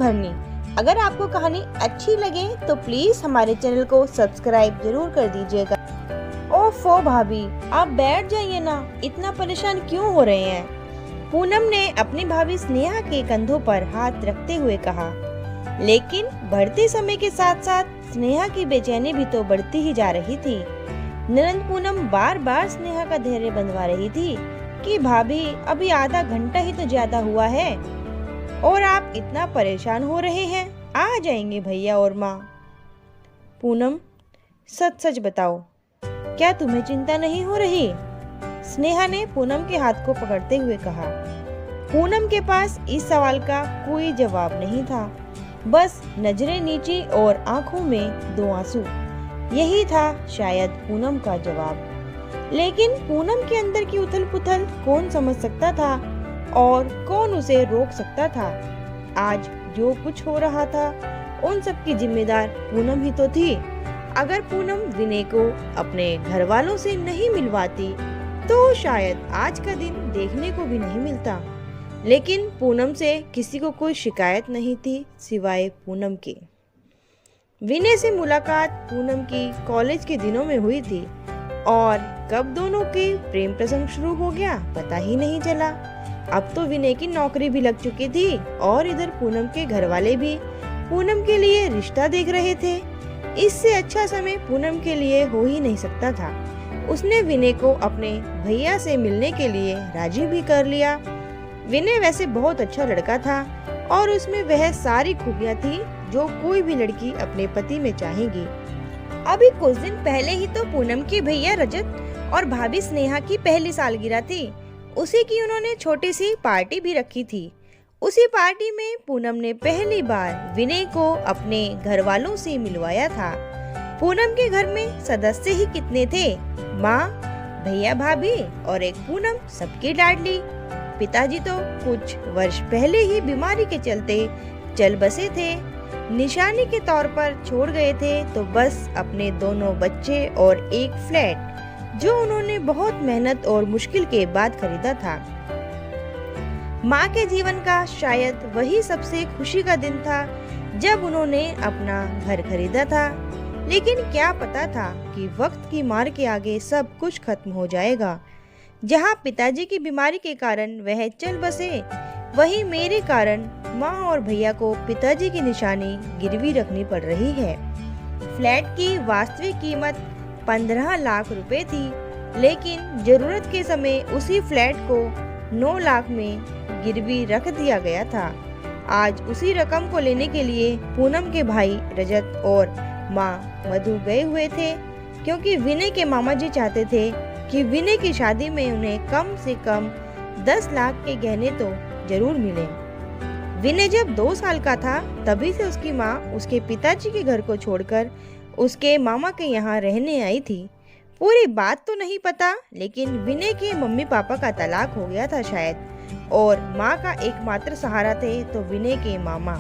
धरनी। अगर आपको कहानी अच्छी लगे तो प्लीज हमारे चैनल को सब्सक्राइब जरूर कर दीजिएगा। ओफो भाभी, आप बैठ जाइए ना, इतना परेशान क्यों हो रहे हैं? पूनम ने अपनी भाभी स्नेहा के कंधों पर हाथ रखते हुए कहा। लेकिन बढ़ते समय के साथ साथ स्नेहा की बेचैनी भी तो बढ़ती ही जा रही थी। ननद पूनम बार बार स्नेहा का धैर्य बंधवा रही थी कि भाभी अभी आधा घंटा ही तो ज्यादा हुआ है और आप इतना परेशान हो रहे हैं, आ जाएंगे भैया और माँ। पूनम, सच सच बताओ, क्या तुम्हें चिंता नहीं हो रही? स्नेहा ने पूनम के हाथ को पकड़ते हुए कहा। पूनम के पास इस सवाल का कोई जवाब नहीं था, बस नजरें नीची और आंखों में दो आंसू। यही था शायद पूनम का जवाब। लेकिन पूनम के अंदर की उथल पुथल कौन समझ सकता था और कौन उसे रोक सकता था? आज जो कुछ हो रहा था उन सब की जिम्मेदार पूनम ही तो थी। अगर पूनम विनय को अपने घर वालों से नहीं मिलवाती तो शायद आज का दिन देखने को भी नहीं मिलता। लेकिन पूनम से किसी को कोई शिकायत नहीं थी सिवाय पूनम के। विनय से मुलाकात पूनम की कॉलेज के दिनों में हुई थी और कब दोनों के प्रेम प्रसंग शुरू हो गया पता ही नहीं चला। अब तो विनय की नौकरी भी लग चुकी थी और इधर पूनम के घर वाले भी पूनम के लिए रिश्ता देख रहे थे। इससे अच्छा समय पूनम के लिए हो ही नहीं सकता था। उसने विनय को अपने भैया से मिलने के लिए राजी भी कर लिया। विनय वैसे बहुत अच्छा लड़का था और उसमें वह सारी खूबियां थी जो कोई भी लड़की अपने पति में चाहेगी। अभी कुछ दिन पहले ही तो पूनम के भैया रजत और भाभी स्नेहा की पहली सालगिरह थी। उसी की उन्होंने छोटी सी पार्टी भी रखी थी। उसी पार्टी में पूनम ने पहली बार विनय को अपने घर वालों से मिलवाया था। पूनम के घर में सदस्य ही कितने थे? माँ, भैया, भाभी और एक पूनम, सबकी लाडली। पिताजी तो कुछ वर्ष पहले ही बीमारी के चलते चल बसे थे। निशानी के तौर पर छोड़ गए थे तो बस अपने दोनों बच्चे और एक फ्लैट जो उन्होंने बहुत मेहनत और मुश्किल के बाद खरीदा था। माँ के जीवन का शायद वही सबसे खुशी का दिन था जब उन्होंने अपना घर खरीदा था। लेकिन क्या पता था कि वक्त की मार के आगे सब कुछ खत्म हो जाएगा। जहाँ पिताजी की बीमारी के कारण वह चल बसे, वहीं मेरे कारण माँ और भैया को पिताजी की निशानी गिरवी रखनी पड़ रही है। फ्लैट की वास्तविक कीमत 15 लाख रुपए थी, लेकिन जरूरत के समय उसी फ्लैट को 9 लाख में गिरवी रख दिया गया था। आज उसी रकम को लेने के लिए पूनम के भाई रजत और माँ मधु गए हुए थे, क्योंकि विनय के मामा जी चाहते थे कि विनय की शादी में उन्हें कम से कम 10 लाख के गहने तो जरूर मिले। विनय जब 2 साल का था तभी से उसकी माँ उसके पिताजी के घर को छोड़कर उसके मामा के यहाँ रहने आई थी। पूरी बात तो नहीं पता, लेकिन विनय के मम्मी पापा का तलाक हो गया था शायद, और माँ का एकमात्र सहारा थे तो विनय के मामा।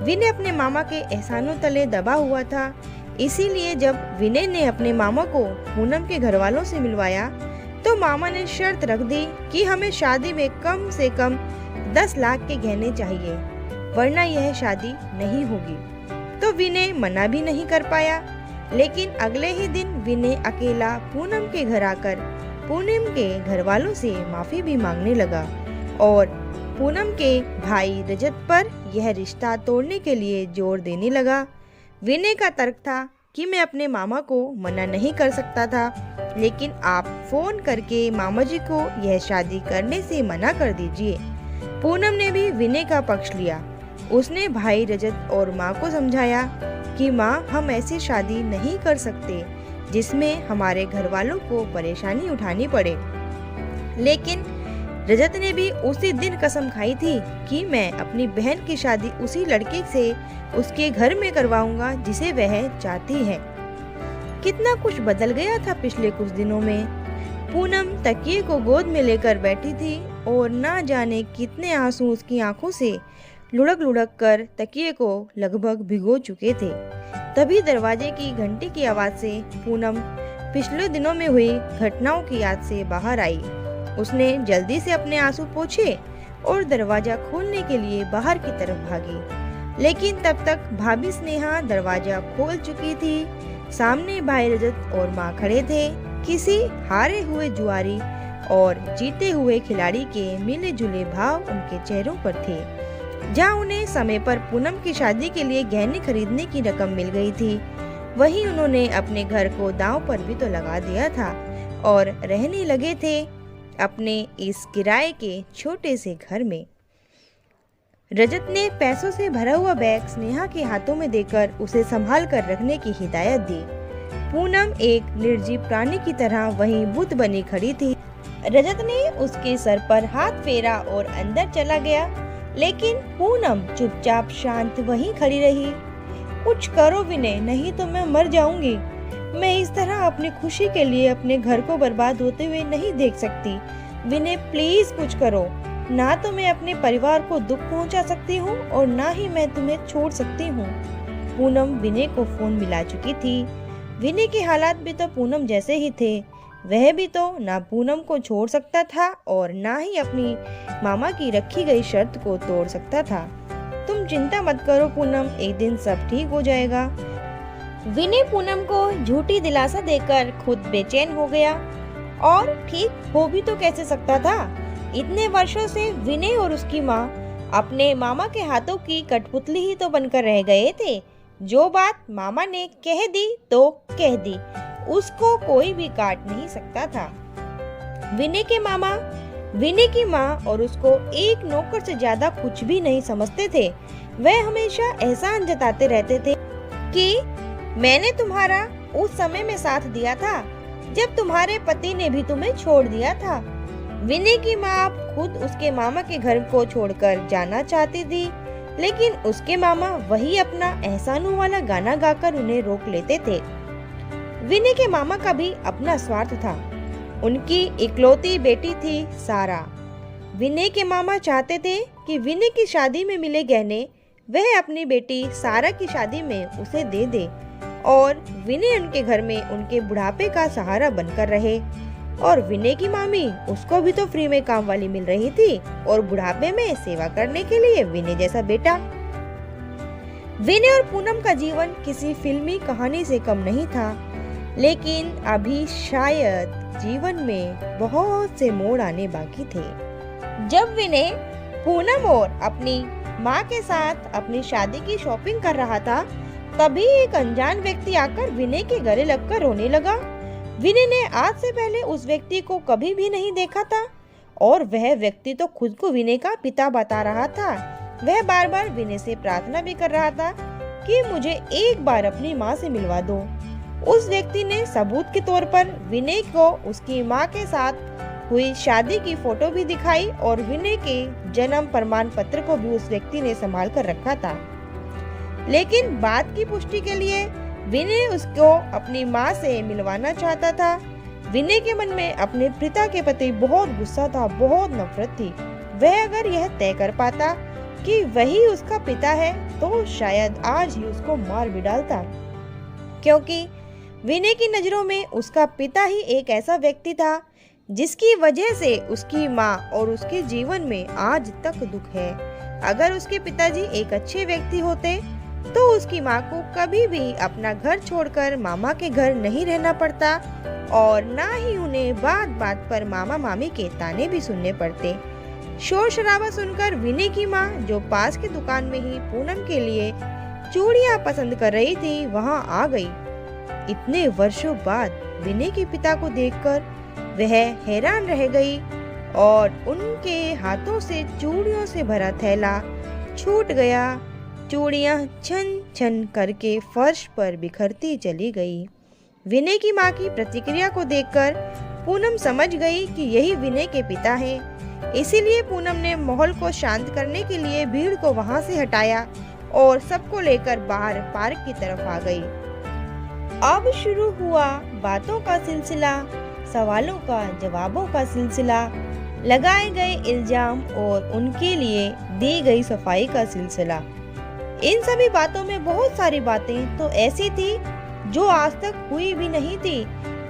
विनय अपने मामा के एहसानों तले दबा हुआ था। इसीलिए जब विनय ने अपने मामा को पूनम के घर वालों से मिलवाया तो मामा ने शर्त रख दी कि हमें शादी में कम से कम 10 लाख के गहने चाहिए, वरना यह शादी नहीं होगी। तो विनय मना भी नहीं कर पाया। लेकिन अगले ही दिन विनय अकेला पूनम के घर आकर पूनम के घर वालों से माफी भी मांगने लगा और पूनम के भाई रजत पर यह रिश्ता तोड़ने के लिए जोर देने लगा। विनय का तर्क था कि मैं अपने मामा को मना नहीं कर सकता था, लेकिन आप फोन करके मामा जी को यह शादी करने से मना कर दीजिए। पूनम ने भी विनय का पक्ष लिया। उसने भाई रजत और माँ को समझाया कि माँ, हम ऐसी शादी नहीं कर सकते जिसमें हमारे घर वालों को परेशानी उठानी पड़े। लेकिन रजत ने भी उसी दिन कसम खाई थी कि मैं अपनी बहन की शादी उसी लड़के से उसके घर में करवाऊंगा जिसे वह चाहती है। कितना कुछ बदल गया था पिछले कुछ दिनों में। पूनम तकिए को गोद में लेकर बैठी थी और ना जाने कितने आंसू उसकी आंखों से लुढ़क लुढ़क कर तकिए को लगभग भिगो चुके थे। तभी दरवाजे की घंटी की आवाज से पूनम पिछले दिनों में हुई घटनाओं की याद से बाहर आई। उसने जल्दी से अपने आंसू पोंछे और दरवाजा खोलने के लिए बाहर की तरफ भागी। लेकिन तब तक भाभी स्नेहा दरवाजा खोल चुकी थी। सामने भाई रजत और माँ खड़े थे। किसी हारे हुए जुआरी और जीते हुए खिलाड़ी के मिले जुले भाव उनके चेहरों पर थे। जहाँ उन्हें समय पर पूनम की शादी के लिए गहने खरीदने की रकम मिल गई थी, वहीं उन्होंने अपने घर को दांव पर भी तो लगा दिया था और रहने लगे थे अपने इस किराए के छोटे से घर में। रजत ने पैसों से भरा हुआ बैग स्नेहा के हाथों में देकर उसे संभाल कर रखने की हिदायत दी। पूनम एक निर्जीव प्राणी की तरह वहीं बुत बनी खड़ी थी। रजत ने उसके सर पर हाथ फेरा और अंदर चला गया, लेकिन पूनम चुपचाप शांत वहीं खड़ी रही। कुछ करो विनय, नहीं तो मैं मर जाऊंगी। मैं इस तरह अपनी खुशी के लिए अपने घर को बर्बाद होते हुए नहीं देख सकती। विनय प्लीज कुछ करो, ना तो मैं अपने परिवार को दुख पहुंचा सकती हूँ और ना ही मैं तुम्हें छोड़ सकती हूँ। पूनम विनय को फोन मिला चुकी थी। विनय के हालात भी तो पूनम जैसे ही थे। वह भी तो ना पूनम को छोड़ सकता था और ना ही अपनी मामा की रखी गई शर्त को तोड़ सकता था। तुम चिंता मत करो पूनम, एक दिन सब ठीक हो जाएगा। विनय पूनम को झूठी दिलासा देकर खुद बेचैन हो गया। और ठीक हो भी तो कैसे सकता था। इतने वर्षों से विनय और उसकी माँ अपने मामा के हाथों की कठपुतली ही तो बनकर रह गए थे। जो बात मामा ने कह दी तो कह दी, उसको कोई भी काट नहीं सकता था। विनय के मामा विनय की माँ और उसको एक नौकर से ज्यादा कुछ भी नहीं समझते थे। वह हमेशा एहसान जताते रहते थे कि मैंने तुम्हारा उस समय में साथ दिया था जब तुम्हारे पति ने भी तुम्हें छोड़ दिया था। विनय की माँ खुद उसके मामा के घर को छोड़कर जाना चाहती थी, लेकिन उसके मामा वही अपना एहसानों वाला गाना गाकर उन्हें रोक लेते थे। विनय के मामा का भी अपना स्वार्थ था। उनकी इकलौती बेटी थी सारा। विनय के मामा चाहते थे कि विनय की शादी में मिले गहने वह अपनी बेटी सारा की शादी में उसे दे दे और विनय उनके घर में उनके बुढ़ापे का सहारा बनकर रहे। और विनय की मामी उसको भी तो फ्री में काम वाली मिल रही थी और बुढ़ापे में सेवा करने के लिए विनय जैसा बेटा। विनय और पूनम का जीवन किसी फिल्मी कहानी से कम नहीं था, लेकिन अभी शायद जीवन में बहुत से मोड़ आने बाकी थे। जब विनय पूनम और अपनी माँ के साथ अपनी शादी की शॉपिंग कर रहा था, तभी एक अनजान व्यक्ति आकर विनय के गले लगकर रोने लगा। विनय ने आज से पहले उस व्यक्ति को कभी भी नहीं देखा था और वह व्यक्ति तो खुद को विनय का पिता बता रहा था। वह बार बार विनय से प्रार्थना भी कर रहा था कि मुझे एक बार अपनी माँ से मिलवा दो। उस व्यक्ति ने सबूत के तौर पर विनय को उसकी माँ के साथ हुई शादी की फोटो भी दिखाई और विनय के जन्म प्रमाण पत्र को भी उस व्यक्ति ने संभाल कर रखा था। लेकिन बात की पुष्टि के लिए विनय उसको अपनी माँ से मिलवाना चाहता था। विनय के मन में अपने पिता के प्रति बहुत गुस्सा था, बहुत नफरत थी। वह अगर यह तय कर पाता कि वही उसका पिता है तो शायद आज ही उसको मार भी डालता, क्योंकि विनय की नजरों में उसका पिता ही एक ऐसा व्यक्ति था जिसकी वजह से उसकी माँ और उसके जीवन में आज तक दुख है। अगर उसके पिताजी एक अच्छे व्यक्ति होते तो उसकी माँ को कभी भी अपना घर छोड़कर मामा के घर नहीं रहना पड़ता और ना ही उन्हें बात बात पर मामा मामी के ताने भी सुनने पड़ते। शोर शराबा सुनकर विनय की माँ, जो पास की दुकान में ही पूनम के लिए चूड़ियाँ पसंद कर रही थी, वहाँ आ गई। इतने वर्षों बाद विनय के पिता को देखकर वह हैरान रह गई और उनके हाथों से चूड़ियों से भरा थैला छूट गया। चूड़ियाँ छन छन करके फर्श पर बिखरती चली गई। विनय की माँ की प्रतिक्रिया को देखकर पूनम समझ गई कि यही विनय के पिता हैं। इसीलिए पूनम ने माहौल को शांत करने के लिए भीड़ को वहां से हटाया और सबको लेकर बाहर पार्क की तरफ आ गई। अब शुरू हुआ बातों का सिलसिला, सवालों का जवाबों का सिलसिला, लगाए गए इल्जाम और उनके लिए दी गई सफाई का सिलसिला। इन सभी बातों में बहुत सारी बातें तो ऐसी थी जो आज तक हुई भी नहीं थी।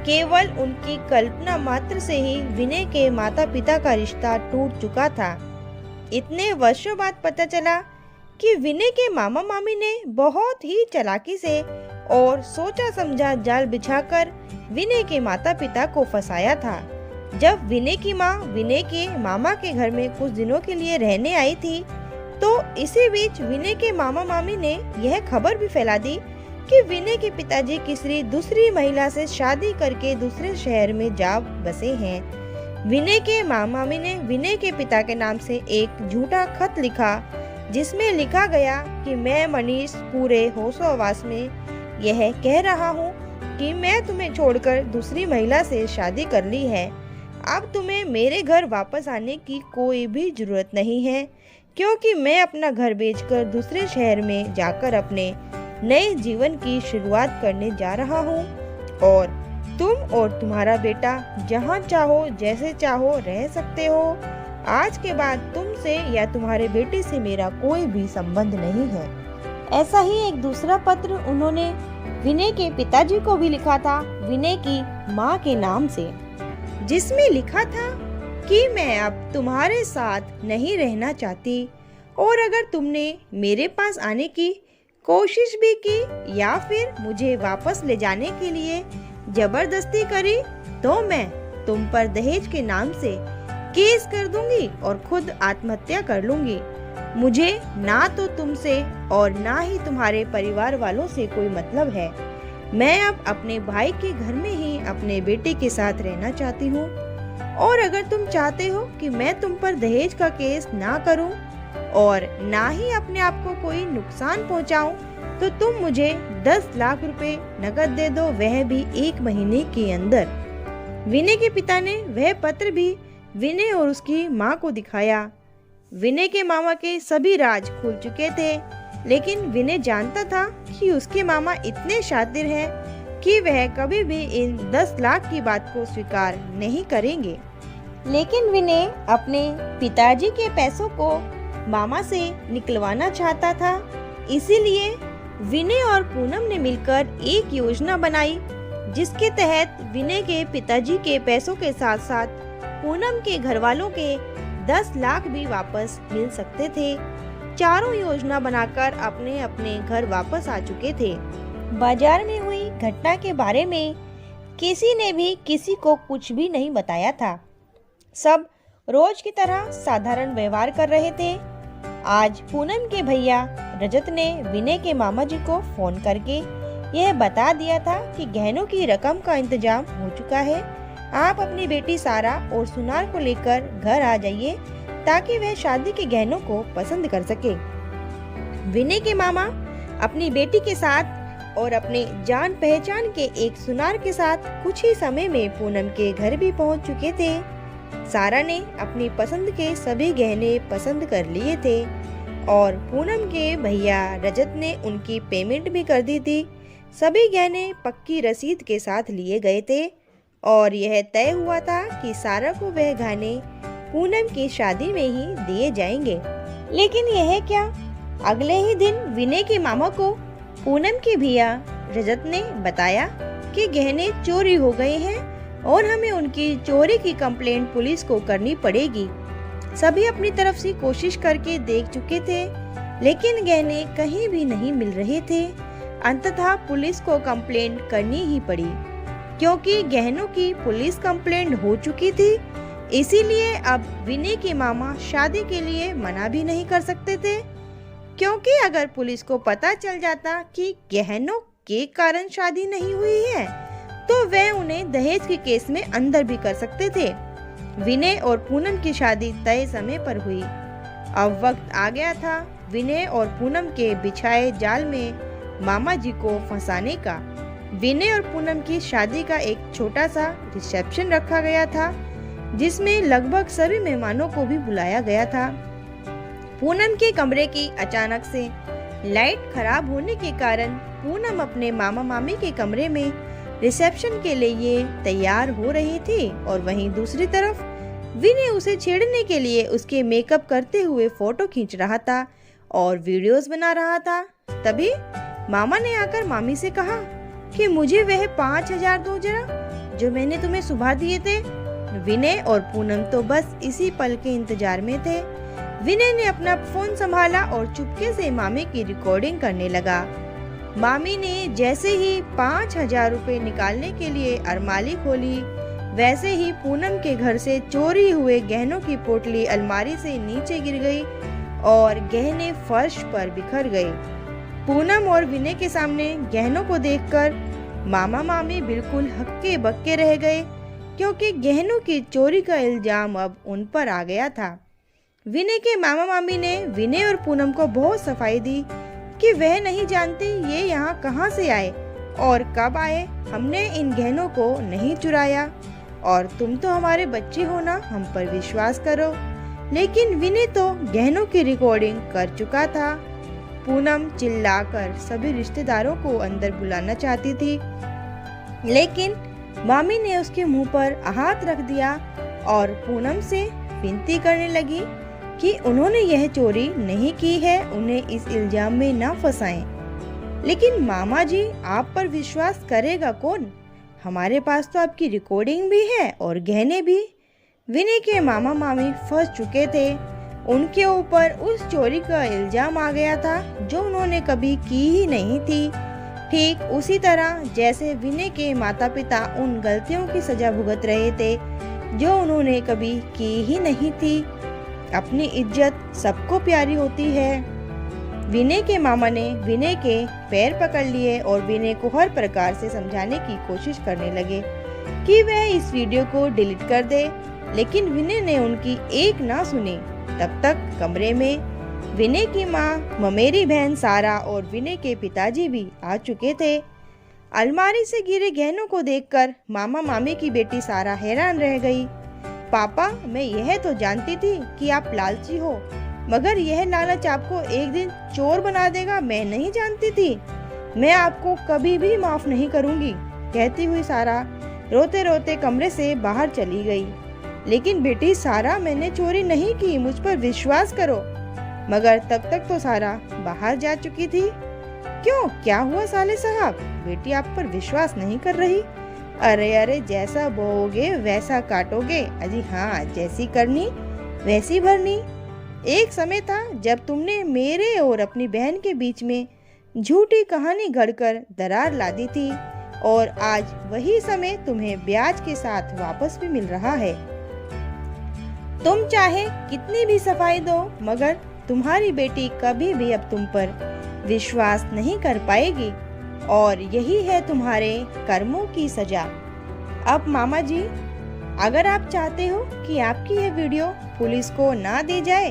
केवल उनकी कल्पना मात्र से ही विनय के माता पिता का रिश्ता टूट चुका था। इतने वर्षों बाद पता चला कि विनय के मामा मामी ने बहुत ही चालाकी से और सोचा समझा जाल बिछाकर विनय के माता पिता को फंसाया था। जब विनय की माँ विनय के मामा के घर में कुछ दिनों के लिए रहने आई थी, तो इसी बीच विनय के मामा मामी ने यह खबर भी फैला दी कि विनय के पिताजी किसी दूसरी महिला से शादी करके दूसरे शहर में जा बसे हैं। विनय के मामा मामी ने विनय के पिता के नाम से एक झूठा खत लिखा, जिसमें लिखा गया कि मैं मनीष पूरे होशोहवास में यह कह रहा हूँ कि मैं तुम्हें छोड़कर दूसरी महिला से शादी कर ली है। अब तुम्हें मेरे घर वापस आने की कोई भी जरूरत नहीं है, क्योंकि मैं अपना घर बेचकर दूसरे शहर में जाकर अपने नए जीवन की शुरुआत करने जा रहा हूँ और तुम और तुम्हारा बेटा जहाँ चाहो जैसे चाहो रह सकते हो। आज के बाद तुमसे या तुम्हारे बेटे से मेरा कोई भी संबंध नहीं है। ऐसा ही एक दूसरा पत्र उन्होंने विनय के पिताजी को भी लिखा था, विनय की माँ के नाम से, जिसमें लिखा था कि मैं अब तुम्हारे साथ नहीं रहना चाहती और अगर तुमने मेरे पास आने की कोशिश भी की या फिर मुझे वापस ले जाने के लिए जबरदस्ती करी तो मैं तुम पर दहेज के नाम से केस कर दूंगी और खुद आत्महत्या कर लूंगी। मुझे ना तो तुमसे और ना ही तुम्हारे परिवार वालों से कोई मतलब है। मैं अब अपने भाई के घर में ही अपने बेटे के साथ रहना चाहती हूँ और अगर तुम चाहते हो कि मैं तुम पर दहेज का केस ना करूँ और ना ही अपने आप को कोई नुकसान पहुँचाऊँ, तो तुम मुझे 10 लाख रुपए नकद दे दो, वह भी 1 महीने के अंदर। विनय के पिता ने वह पत्र भी विनय और उसकी माँ को दिखाया। विनय के मामा के सभी राज खुल चुके थे, लेकिन विनय जानता था कि उसके मामा इतने शातिर हैं कि वह कभी भी इन 10 लाख की बात को स्वीकार नहीं करेंगे। लेकिन विनय अपने पिताजी के पैसों को मामा से निकलवाना चाहता था, इसीलिए विनय और पूनम ने मिलकर एक योजना बनाई, जिसके तहत विनय के पिताजी के पैसों के साथ साथ पूनम के घर वालों के 10 लाख भी वापस मिल सकते थे। चारों योजना बनाकर अपने अपने घर वापस आ चुके थे। बाजार में हुई घटना के बारे में किसी ने भी किसी को कुछ भी नहीं बताया था। सब रोज की तरह साधारण व्यवहार कर रहे थे। आज पूनम के भैया रजत ने विनय के मामा जी को फोन करके यह बता दिया था कि गहनों की रकम का इंतजाम हो चुका है। आप अपनी बेटी सारा और सुनार को लेकर घर आ जाइए ताकि वह शादी के गहनों को पसंद कर सके। विनय के मामा अपनी बेटी के साथ और अपने जान पहचान के एक सुनार के साथ कुछ ही समय में पूनम के घर भी पहुंच चुके थे। सारा ने अपनी पसंद के सभी गहने पसंद कर लिए थे और पूनम के भैया रजत ने उनकी पेमेंट भी कर दी थी। सभी गहने पक्की रसीद के साथ लिए गए थे और यह तय हुआ था कि सारा को वह गहने पूनम की शादी में ही दिए जाएंगे। लेकिन यह क्या, अगले ही दिन विनय के मामा को पूनम के भैया रजत ने बताया कि गहने चोरी हो गए हैं और हमें उनकी चोरी की कंप्लेंट पुलिस को करनी पड़ेगी। सभी अपनी तरफ से कोशिश करके देख चुके थे, लेकिन गहने कहीं भी नहीं मिल रहे थे। अंततः पुलिस को कंप्लेंट करनी ही पड़ी, क्योंकि गहनों की पुलिस कंप्लेंट हो चुकी थी। इसीलिए अब विनय के मामा शादी के लिए मना भी नहीं कर सकते थे, क्योंकि अगर पुलिस को पता चल जाता कि गहनों के कारण शादी नहीं हुई है, तो वह उन्हें दहेज के केस में अंदर भी कर सकते थे। विनय और पूनम की शादी तय समय पर हुई। अब वक्त आ गया था विनय और पूनम के बिछाए जाल में मामा जी को फंसाने का। विनय और पूनम की शादी का एक छोटा सा रिसेप्शन रखा गया था, जिसमें लगभग सभी मेहमानों को भी बुलाया गया था। पूनम के कमरे की अचानक से लाइट खराब होने के कारण पूनम अपने मामा मामी के कमरे में रिसेप्शन के लिए तैयार हो रही थी और वहीं दूसरी तरफ विनय उसे छेड़ने के लिए उसके मेकअप करते हुए फोटो खींच रहा था और वीडियोस बना रहा था। तभी मामा ने आकर मामी से कहा कि मुझे वह 5,000 दो जरा, जो मैंने तुम्हें सुबह दिए थे। विनय और पूनम तो बस इसी पल के इंतजार में थे। विनय ने अपना फोन संभाला और चुपके से मामी की रिकॉर्डिंग करने लगा। मामी ने जैसे ही 5,000 रुपए निकालने के लिए अलमारी खोली, वैसे ही पूनम के घर से चोरी हुए गहनों की पोटली अलमारी से नीचे गिर गई और गहने फर्श पर बिखर गए। पूनम और विनय के सामने गहनों को देखकर मामा मामी बिल्कुल हक्के बक्के रह गए, क्योंकि गहनों की चोरी का इल्जाम अब उन पर आ गया था। विनय के मामा मामी ने विनय और पूनम को बहुत सफाई दी कि वह नहीं जानते ये यहाँ कहाँ से आए और कब आए। हमने इन गहनों को नहीं चुराया और तुम तो हमारे बच्चे हो ना, हम पर विश्वास करो। लेकिन विनय तो गहनों की रिकॉर्डिंग कर चुका था। पूनम चिल्लाकर सभी रिश्तेदारों को अंदर बुलाना चाहती थी, लेकिन मामी ने उसके मुंह पर हाथ रख दिया और पूनम से विनती करने लगी कि उन्होंने यह चोरी नहीं की है, उन्हें इस इल्जाम में ना फंसाएं। लेकिन मामा जी, आप पर विश्वास करेगा कौन? हमारे पास तो आपकी रिकॉर्डिंग भी है और गहने भी। विनय के मामा मामी फंस चुके थे। उनके ऊपर उस चोरी का इल्जाम आ गया था जो उन्होंने कभी की ही नहीं थी। ठीक उसी तरह जैसे विनय के माता पिता उन गलतियों की सजा भुगत रहे थे जो उन्होंने कभी की ही नहीं थी। अपनी इज्जत सबको प्यारी होती है। विनय के मामा ने विनय के पैर पकड़ लिए और विनय को हर प्रकार से समझाने की कोशिश करने लगे कि वह इस वीडियो को डिलीट कर दे, लेकिन विनय ने उनकी एक ना सुनी। तब तक कमरे में विनय की माँ, ममेरी बहन सारा और विनय के पिताजी भी आ चुके थे। अलमारी से गिरे गहनों को देखकर मामा मामी की बेटी सारा हैरान रह गई। पापा, मैं यह तो जानती थी कि आप लालची हो, मगर यह लालच आपको एक दिन चोर बना देगा मैं नहीं जानती थी। मैं आपको कभी भी माफ नहीं करूंगी, कहती हुई सारा रोते रोते कमरे से बाहर चली गई। लेकिन बेटी सारा, मैंने चोरी नहीं की, मुझ पर विश्वास करो। मगर तब तक तो सारा बाहर जा चुकी थी। क्यों, क्या हुआ साले साहब? बेटी आप पर विश्वास नहीं कर रही? अरे अरे, जैसा बोओगे वैसा काटोगे। अजी हाँ, जैसी करनी वैसी भरनी। एक समय था जब तुमने मेरे और अपनी बहन के बीच में झूठी कहानी गढ़कर दरार ला दी थी, और आज वही समय तुम्हें ब्याज के साथ वापस भी मिल रहा है। तुम चाहे कितनी भी सफाई दो, मगर तुम्हारी बेटी कभी भी अब तुम पर विश्वास नहीं कर पाएगी, और यही है तुम्हारे कर्मों की सजा। अब मामा जी, अगर आप चाहते हो कि आपकी यह वीडियो पुलिस को ना दी जाए,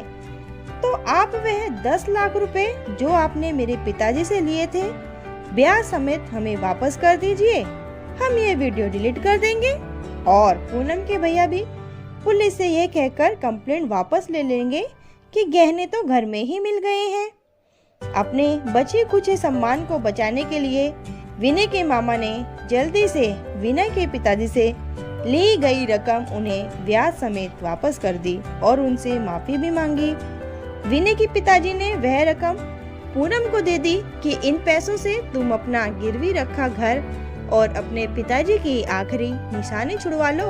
तो आप वह 10 लाख रुपए जो आपने मेरे पिताजी से लिए थे ब्याज समेत हमें वापस कर दीजिए। हम ये वीडियो डिलीट कर देंगे और पूनम के भैया भी पुलिस से यह कहकर कंप्लेंट वापस ले लेंगे कि गहने तो घर में ही मिल गए हैं। अपने बचे कुचे सम्मान को बचाने के लिए विनय के मामा ने जल्दी से विनय के पिताजी से ली गई रकम उन्हें ब्याज समेत वापस कर दी और उनसे माफी भी मांगी। विनय के पिताजी ने वह रकम पूनम को दे दी कि इन पैसों से तुम अपना गिरवी रखा घर और अपने पिताजी की आखिरी निशानी छुड़वा लो,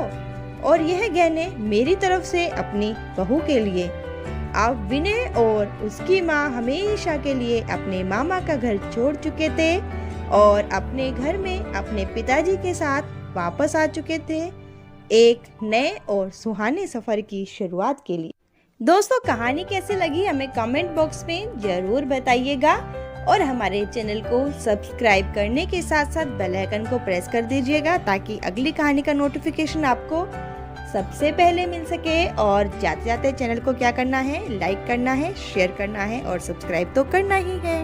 और यह गहने मेरी तरफ से अपनी बहू के लिए। अब विनय और उसकी माँ हमेशा के लिए अपने मामा का घर छोड़ चुके थे और अपने घर में अपने पिताजी के साथ वापस आ चुके थे, एक नए और सुहाने सफर की शुरुआत के लिए। दोस्तों, कहानी कैसी लगी हमें कमेंट बॉक्स में जरूर बताइएगा, और हमारे चैनल को सब्सक्राइब करने के साथ साथ बेल आइकन को प्रेस कर दीजिएगा ताकि अगली कहानी का नोटिफिकेशन आपको सबसे पहले मिल सके। और जाते जाते चैनल को क्या करना है, लाइक करना है, शेयर करना है और सब्सक्राइब तो करना ही है।